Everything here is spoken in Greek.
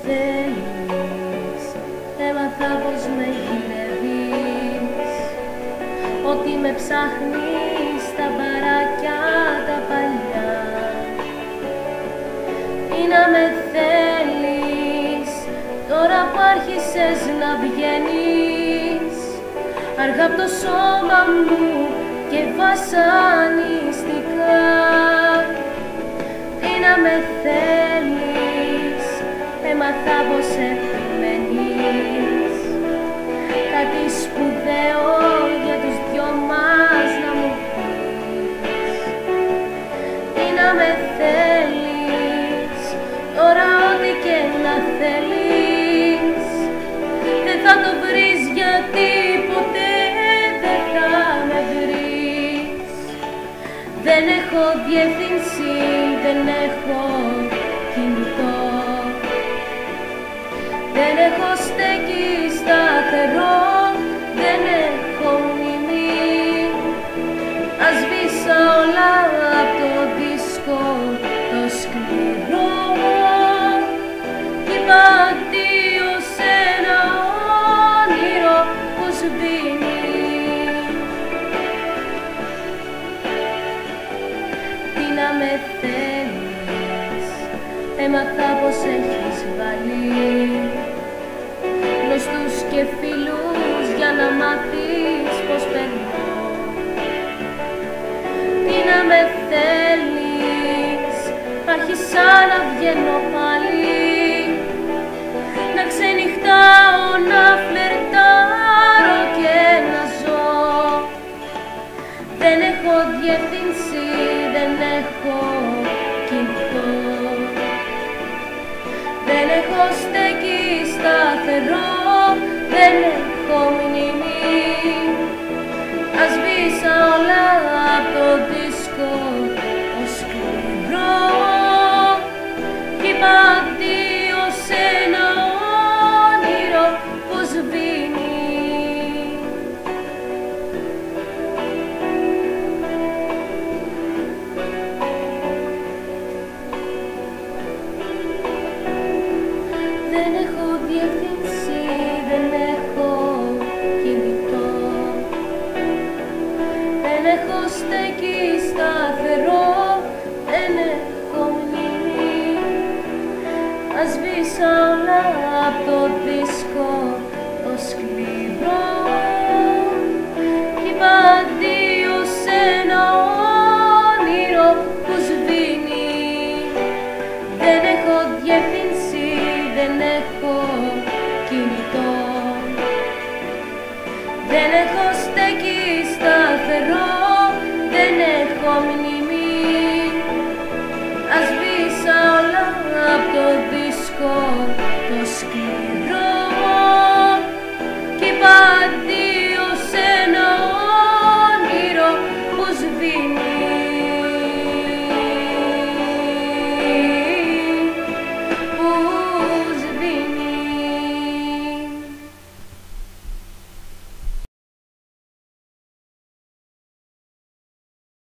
θέλεις, έμαθα πως με γυρεύεις, ότι με ψάχνεις στα μπαράκια τα παλιά. Ή να με θέλεις, τώρα που άρχισες να βγαίνεις αργά απ' το σώμα μου και βασανιστικά. Ή να με θέλεις, έμαθα πως επιμένεις κάτι σπουδαίο για τους δυο μας να μου πεις. Ή να με θέλεις, τώρα ό,τι και να θέλεις δεν θα το βρεις, γιατί ποτέ δεν θα με βρεις. Δεν έχω διεύθυνση, δεν έχω κινητό, δεν έχω στέκει σταθερό, δεν έχω μνήμη. Ας σβήσα όλα απ' το δίσκο το σκληρό κι είπα αντίο σε ένα όνειρο που σβήνει. Τι να με θέλεις, έμαθα πως έχεις βάλει γνωστούς και φίλους για να μάθεις πως περνώ. Τι να με θέλεις, άρχισα να βγαίνω πάλι, να ξενυχτάω, να φλερτάρω και να ζω. Δεν έχω διεύθυνση, δεν έχω κινητό, δεν έχω στέκει σταθερό, δεν έχω μνήμη. Ας σβήσα όλα απ' το δίσκο το σκληρό κι είπα αντίο σε ένα όνειρο που σβήνει. Δεν έχω διεύθυνση, δεν έχω κινητό, δεν έχω στέκει σταθερό, δεν έχω μνήμη. Ας σβήσα όλα απ' το δίσκο το σκληρό κι είπα αντίο σε ένα όνειρο που σβήνει. Δεν έχω διεύθυνση, δεν έχω κινητό, δεν έχω στέκει σταθερό, δεν έχω μνήμη. Ας σβήσα όλα απ' το δίσκο